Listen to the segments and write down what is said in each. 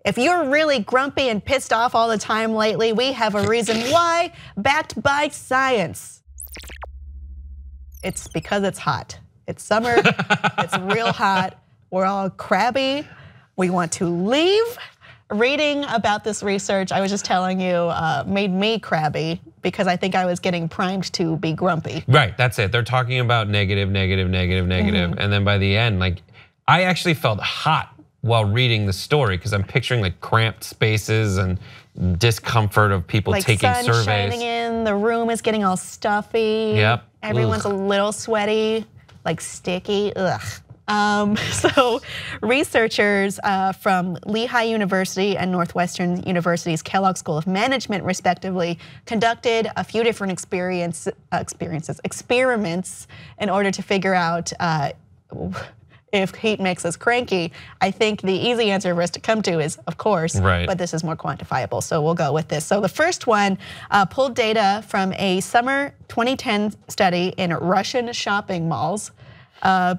If you're really grumpy and pissed off all the time lately, we have a reason why, backed by science. It's because it's hot. It's summer, it's real hot. We're all crabby. We want to leave. Reading about this research, I was just telling you, made me crabby because I think I was getting primed to be grumpy. Right, that's it. They're talking about negative, negative, negative, negative. And then by the end, like, I actually felt hot while reading the story because I'm picturing like cramped spaces and discomfort of people like taking sun surveys. Shining in, the room is getting all stuffy. Yep. Everyone's a little sweaty, like sticky. Ugh. So researchers from Lehigh University and Northwestern University's Kellogg School of Management, respectively, conducted a few different experiments in order to figure out if heat makes us cranky. I think the easy answer for us to come to is, of course, right. But this is more quantifiable, so we'll go with this. So the first one pulled data from a summer 2010 study in Russian shopping malls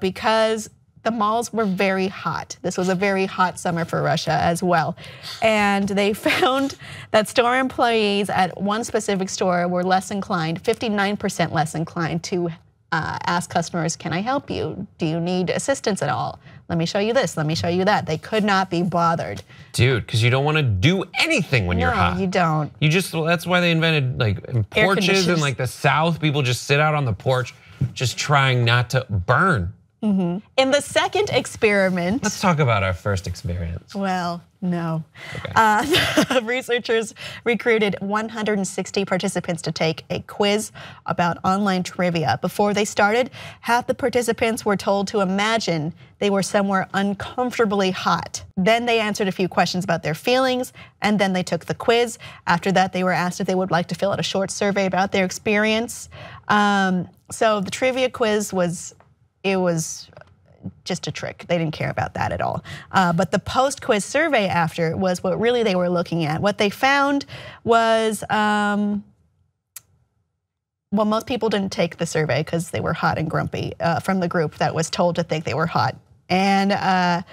because the malls were very hot. This was a very hot summer for Russia as well. And they found that store employees at one specific store were less inclined, 59% less inclined to ask customers, can I help you? Do you need assistance at all? Let me show you this, let me show you that. They could not be bothered. Dude, because you don't want to do anything when you're hot. No, you don't. You just, that's why they invented like porches in like the South. People just sit out on the porch, just trying not to burn. In the second experiment. Let's talk about our first experience. Well, no. Okay. Researchers recruited 160 participants to take a quiz about online trivia. Before they started, half the participants were told to imagine they were somewhere uncomfortably hot. Then they answered a few questions about their feelings, and then they took the quiz. After that, they were asked if they would like to fill out a short survey about their experience. So the trivia quiz was just a trick. They didn't care about that at all. But the post-quiz survey after was what really they were looking at. What they found was, well, most people didn't take the survey because they were hot and grumpy from the group that was told to think they were hot. And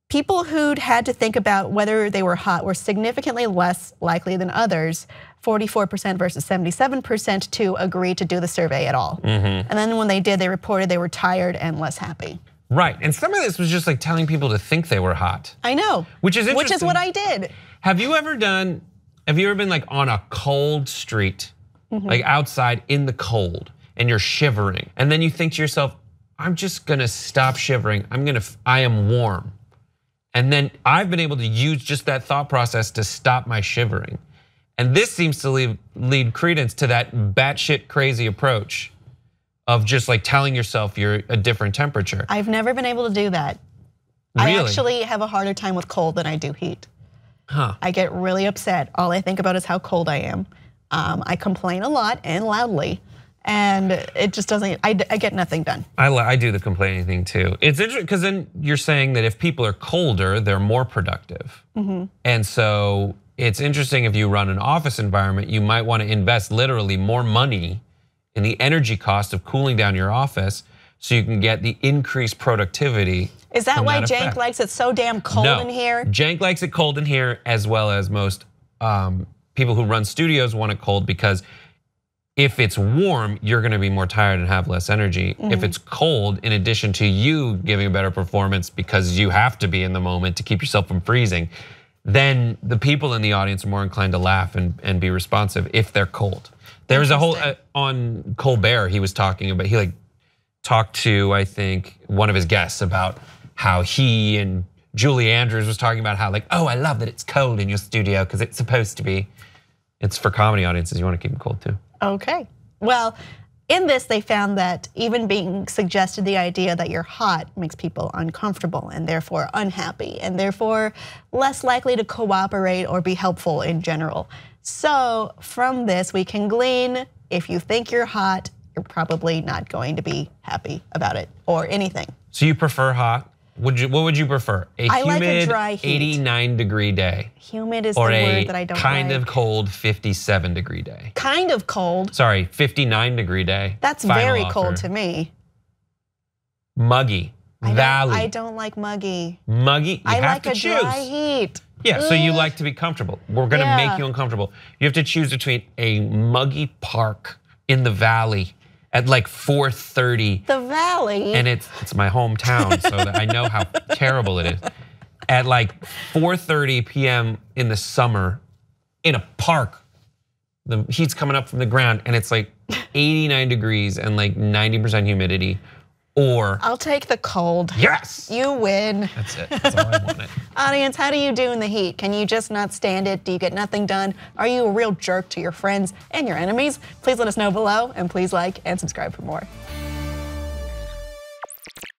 people who'd had to think about whether they were hot were significantly less likely than others, 44% versus 77%, to agree to do the survey at all. And then when they did, they reported they were tired and less happy. Right, and some of this was just like telling people to think they were hot. I know. Which is interesting. Which is what I did. Have you ever been like on a cold street, like outside in the cold, and you're shivering, and then you think to yourself, I'm just gonna stop shivering, I am warm. And then I've been able to use just that thought process to stop my shivering. And this seems to lead credence to that batshit crazy approach of just like telling yourself you're a different temperature. I've never been able to do that. Really? I actually have a harder time with cold than I do heat. Huh. I get really upset. All I think about is how cold I am. I complain a lot and loudly. And it just doesn't, I get nothing done. I do the complaining thing too. It's interesting because then you're saying that if people are colder, they're more productive. And so it's interesting if you run an office environment, you might want to invest literally more money in the energy cost of cooling down your office so you can get the increased productivity. Is that why Jank likes it so damn cold in here? Jank likes it cold in here, as well as most people who run studios want it cold, because if it's warm, you're gonna be more tired and have less energy. If it's cold, in addition to you giving a better performance because you have to be in the moment to keep yourself from freezing, then the people in the audience are more inclined to laugh and be responsive if they're cold. There was a whole, on Colbert, he was talking about, he like talked to, I think, one of his guests about how he and Julie Andrews was talking about how like, oh, I love that it's cold in your studio because it's supposed to be. It's for comedy audiences, you wanna keep them cold too. Okay, well, in this they found that even being suggested the idea that you're hot makes people uncomfortable and therefore unhappy and therefore less likely to cooperate or be helpful in general. So from this we can glean, if you think you're hot, you're probably not going to be happy about it or anything. So you prefer hot? What would you prefer? I like a dry heat. 89-degree day. Humid is the word that I don't like. Or a kind of cold 57-degree day. Kind of cold? Sorry, 59-degree day. That's very cold to me. Muggy, Valley. I don't like muggy. Muggy, you have to choose. I like a dry heat. Yeah, so you like to be comfortable. We're gonna make you uncomfortable. You have to choose between a muggy park in the valley at like 4:30. The valley? And it's my hometown, so that I know how terrible it is. At like 4:30 p.m. in the summer in a park, the heat's coming up from the ground and it's like 89 degrees and like 90% humidity. Or I'll take the cold. Yes. You win. That's it. That's all I wanted. Audience, how do you do in the heat? Can you just not stand it? Do you get nothing done? Are you a real jerk to your friends and your enemies? Please let us know below, and please like and subscribe for more.